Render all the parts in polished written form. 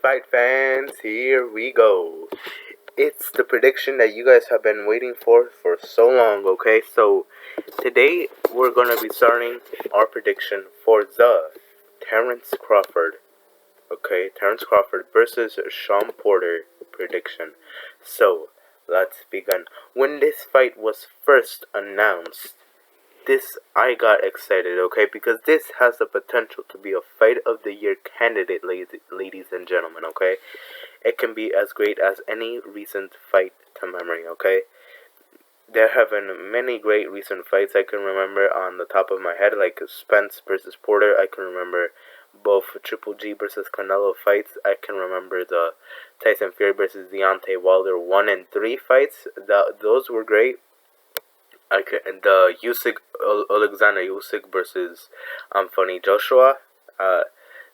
Fight fans, here we go. It's the prediction that you guys have been waiting for so long, okay? So, today we're gonna be starting our prediction for the Terence Crawford, okay? Terence Crawford versus Shawn Porter prediction. So, let's begin. When this fight was first announced, I got excited, okay, because this has the potential to be a fight of the year candidate, ladies and gentlemen, okay. It can be as great as any recent fight to memory, okay. There have been many great recent fights I can remember on the top of my head, like Spence versus Porter. I can remember both Triple G versus Canelo fights. I can remember the Tyson Fury versus Deontay Wilder 1 and 3 fights. Those were great. The Alexander Usyk versus Anthony Joshua. Uh,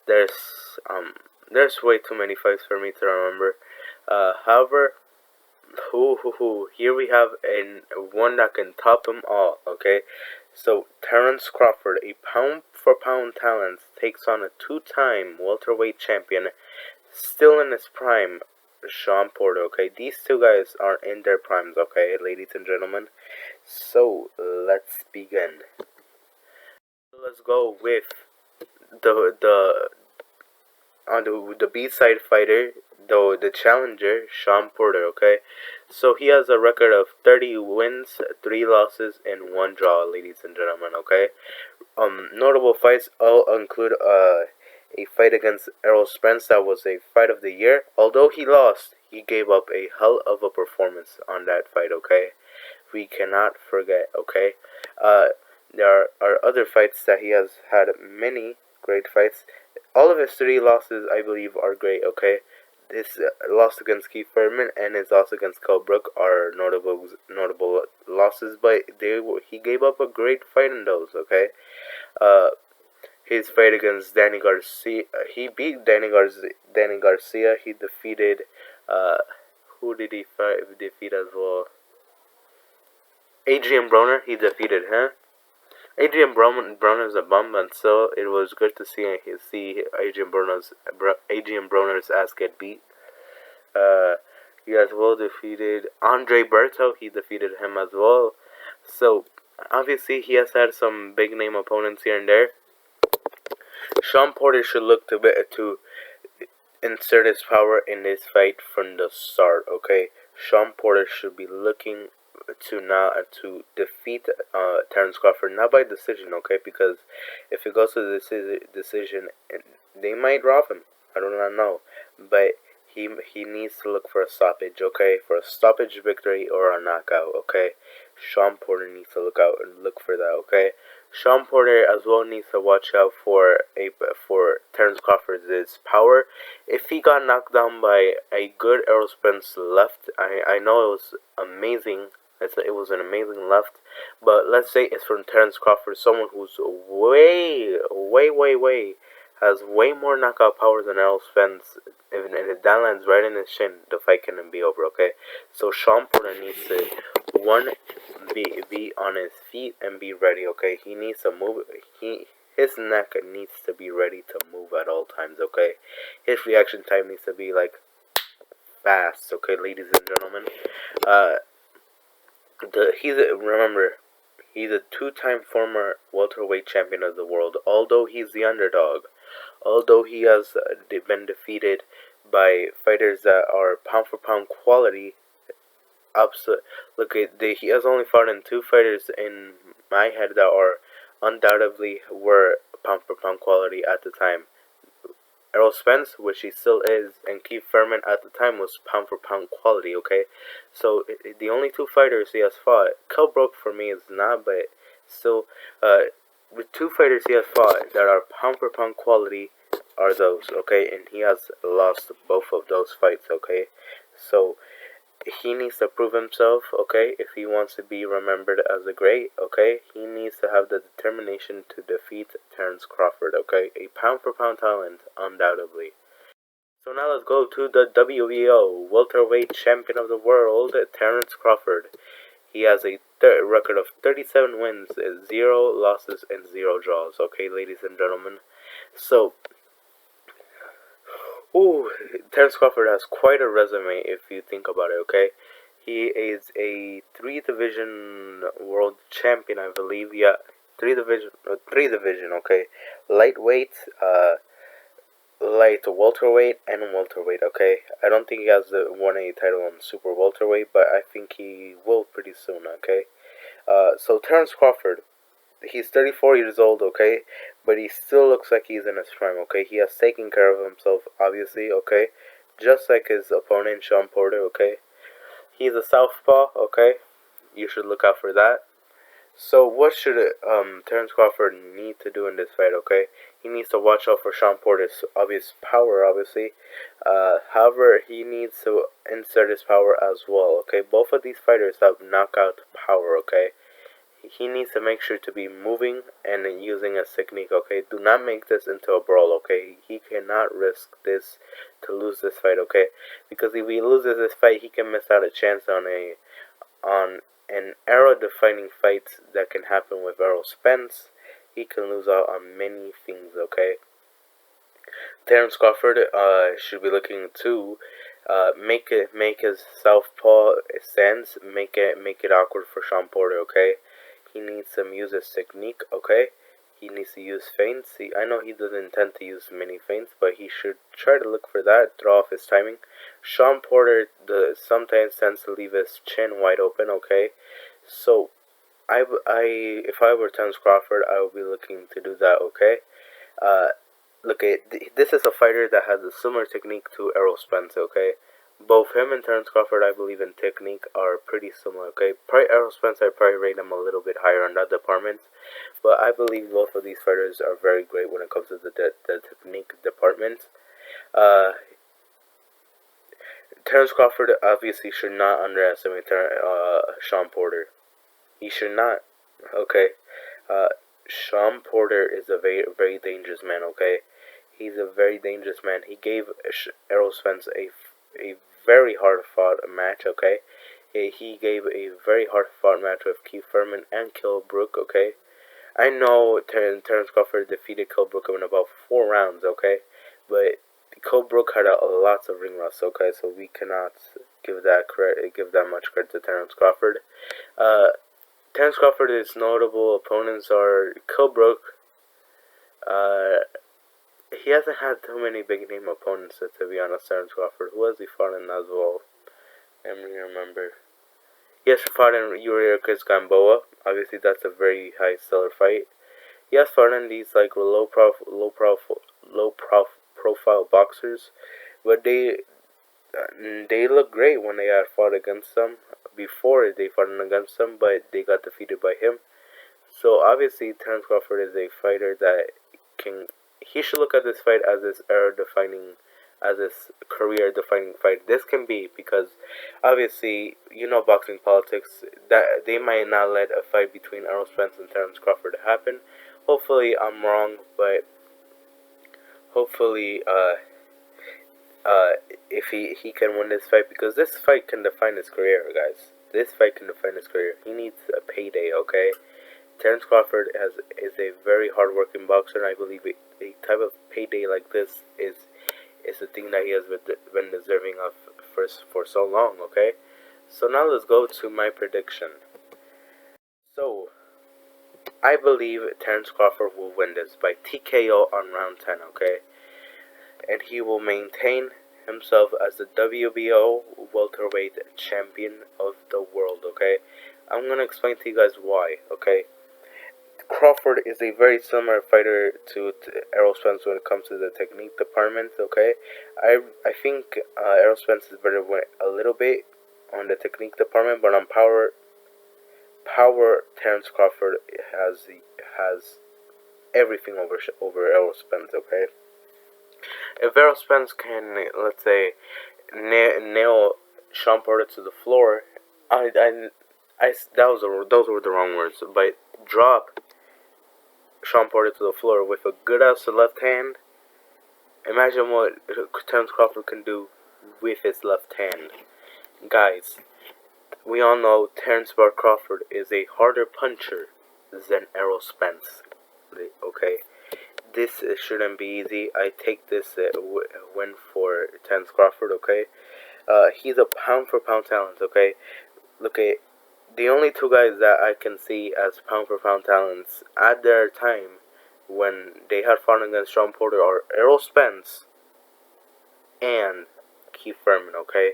there's there's way too many fights for me to remember. However, here we have one that can top them all. Okay, so Terence Crawford, a pound for pound talent, takes on a two-time welterweight champion, still in his prime, Shawn Porter. Okay, these two guys are in their primes. Okay, ladies and gentlemen. So let's begin. Let's go with the the B-side fighter, though the challenger, Shawn Porter. Okay, so he has a record of 30 wins, 3 losses, and 1 draw, ladies and gentlemen. Okay, notable fights all include a fight against Errol Spence that was a fight of the year. Although he lost, he gave up a hell of a performance on that fight. Okay, we cannot forget. Okay, there are other fights that he has had, many great fights. All of his 3 losses, I believe, are great. Okay, his loss against Keith Thurman and his loss against Kell Brook are notable losses, but he gave up a great fight in those. Okay, his fight against Danny Garcia, he beat Danny Garcia. He defeated who did he defeat as well? Adrian Broner. He defeated him. Adrian Broner's a bum, and so it was good to see Adrian Broner's ass get beat. He as well defeated Andre Berto. He defeated him as well. So obviously he has had some big name opponents here and there. Shawn Porter should look to insert his power in this fight from the start. Okay, Shawn Porter should be looking to defeat Terence Crawford, not by decision. Okay, because if it goes to the decision, they might rob him. I do not know, but he needs to look for a stoppage. Okay, for a stoppage victory or a knockout. Okay, Shawn Porter needs to look for that. Okay, Shawn Porter as well needs to watch out for Terence Crawford's power. If he got knocked down by a good Errol Spence left, I know it was amazing. It was an amazing left, but let's say it's from Terence Crawford, someone who's way has way more knockout power than Errol Spence. If that lands right in his chin, the fight can be over. Okay, so Shawn Porter needs to be on his feet and be ready. Okay, he needs to move. His neck needs to be ready to move at all times. Okay, his reaction time needs to be like fast. Okay, ladies and gentlemen. He's a two-time former welterweight champion of the world. Although he's the underdog, although he has been defeated by fighters that are pound for pound quality. He has only fought in 2 fighters in my head that are undoubtedly were pound for pound quality at the time. Errol Spence, which he still is, and Keith Thurman at the time was pound for pound quality. Okay, so the only 2 fighters he has fought, Kell Brook for me is not, but still, with 2 fighters he has fought that are pound for pound quality are those. Okay, and he has lost both of those fights. Okay, so he needs to prove himself. Okay, if he wants to be remembered as a great. Okay, he needs to have the determination to defeat Terence Crawford. Okay, a pound for pound talent, undoubtedly. So now let's go to the WBO welterweight champion of the world, Terence Crawford. He has a record of 37 wins, 0 losses, and 0 draws. Okay, ladies and gentlemen. So Ooh, Terence Crawford has quite a resume if you think about it, okay? He is a three-division world champion, I believe. Yeah, three division, okay? Lightweight, light welterweight, and welterweight, okay? I don't think he has won a title on super welterweight, but I think he will pretty soon, okay? So Terence Crawford, he's 34 years old, okay? But he still looks like he's in his prime, okay? He has taken care of himself, obviously, okay? Just like his opponent, Shawn Porter, okay? He's a southpaw, okay? You should look out for that. So what should Terence Crawford need to do in this fight, okay? He needs to watch out for Shawn Porter's obvious power, obviously. However, he needs to insert his power as well, okay? Both of these fighters have knockout power, okay? He needs to make sure to be moving and using a technique, okay? Do not make this into a brawl, okay? He cannot risk this to lose this fight, okay? Because if he loses this fight, he can miss out a chance on an era-defining fight that can happen with Errol Spence. He can lose out on many things, okay? Terence Crawford should be looking to make his southpaw stance, make it awkward for Shawn Porter, okay? He needs to use his technique, okay? He needs to use feints. I know he doesn't intend to use many feints, but he should try to look for that, throw off his timing. Shawn Porter sometimes tends to leave his chin wide open, okay? So, if I were Terence Crawford, I would be looking to do that, okay? Look, this is a fighter that has a similar technique to Errol Spence, okay? Both him and Terence Crawford, I believe, in technique are pretty similar, okay? Probably Errol Spence, I probably rate him a little bit higher on that department. But I believe both of these fighters are very great when it comes to the technique department. Uh, Terence Crawford obviously should not underestimate Shawn Porter. He should not, okay? Shawn Porter is a very, very dangerous man, okay? He's a very dangerous man. He gave Errol Spence a very hard-fought match, okay? He gave a very hard-fought match with Keith Thurman and Kell Brook, okay? I know Terence Crawford defeated Kell Brook in about 4 rounds, okay? But Kell Brook had lots of ring rust, okay? So we cannot give that much credit to Terence Crawford. Terence Crawford's notable opponents are Kell Brook. He hasn't had too many big name opponents, to be honest. Terence Crawford. Who has he fought in as well? Let me remember. He has fought in Yuri Gamboa. Obviously, that's a very high stellar fight. He has fought in these like low profile boxers, but they look great when they had fought against them before they fought against them, but they got defeated by him. So obviously, Terence Crawford is a fighter that he should look at this fight as his career-defining fight. This can be because, obviously, you know boxing politics, that they might not let a fight between Errol Spence and Terence Crawford happen. Hopefully, I'm wrong, but hopefully, if he can win this fight, because this fight can define his career, guys. This fight can define his career. He needs a payday, okay? Terence Crawford is a very hard-working boxer, and I believe a type of payday like this is the thing that he has been deserving of for so long, okay? So now let's go to my prediction. So, I believe Terence Crawford will win this by TKO on round 10, okay? And he will maintain himself as the WBO welterweight champion of the world, okay? I'm gonna explain to you guys why, okay? Crawford is a very similar fighter to Errol Spence when it comes to the technique department, okay? I think Errol Spence is better a little bit on the technique department, but on power, Terence Crawford has everything over Errol Spence, okay? If Errol Spence can, let's say, nail Shawn Porter to the floor, those were the wrong words, but drop Shawn Porter to the floor with a good ass left hand. Imagine what Terence Crawford can do with his left hand. Guys, we all know Terence Crawford is a harder puncher than Errol Spence. Okay? this shouldn't be easy. I take this win for Terence Crawford, okay? He's a pound for pound talent, okay? Look at the only two guys that I can see as pound for pound talents at their time when they had fought against Shawn Porter are Errol Spence and Keith Thurman, okay?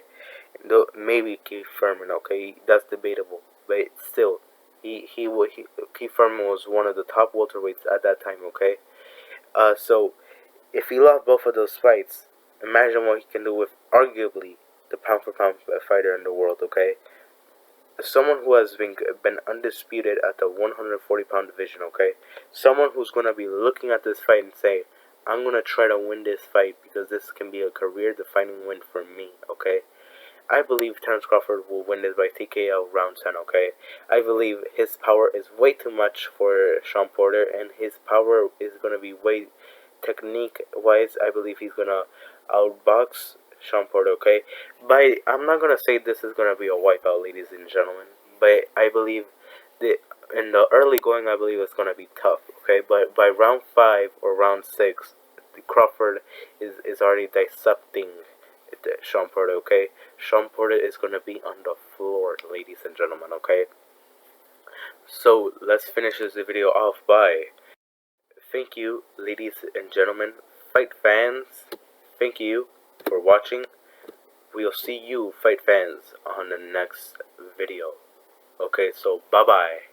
Maybe Keith Thurman, okay? That's debatable, but still, Keith Thurman was one of the top welterweights at that time, okay? So if he lost both of those fights, imagine what he can do with arguably the pound for pound fighter in the world, okay? Someone who has been undisputed at the 140-pound division, okay? Someone who's going to be looking at this fight and say, I'm going to try to win this fight because this can be a career-defining win for me, okay? I believe Terence Crawford will win this by TKO round 10, okay? I believe his power is way too much for Shawn Porter, and his power is going to be way technique-wise. I believe he's going to outbox Shawn Porter, okay? I'm not going to say this is going to be a wipeout, ladies and gentlemen, but I believe that in the early going, I believe it's going to be tough, okay? But by round 5 or round 6, Crawford is already dissecting Shawn Porter, okay? Shawn Porter is going to be on the floor, ladies and gentlemen, okay? So, let's finish this video off by thank you, ladies and gentlemen, fight fans. Thank you for watching. We'll see you, fight fans, on the next video. Okay, so bye-bye.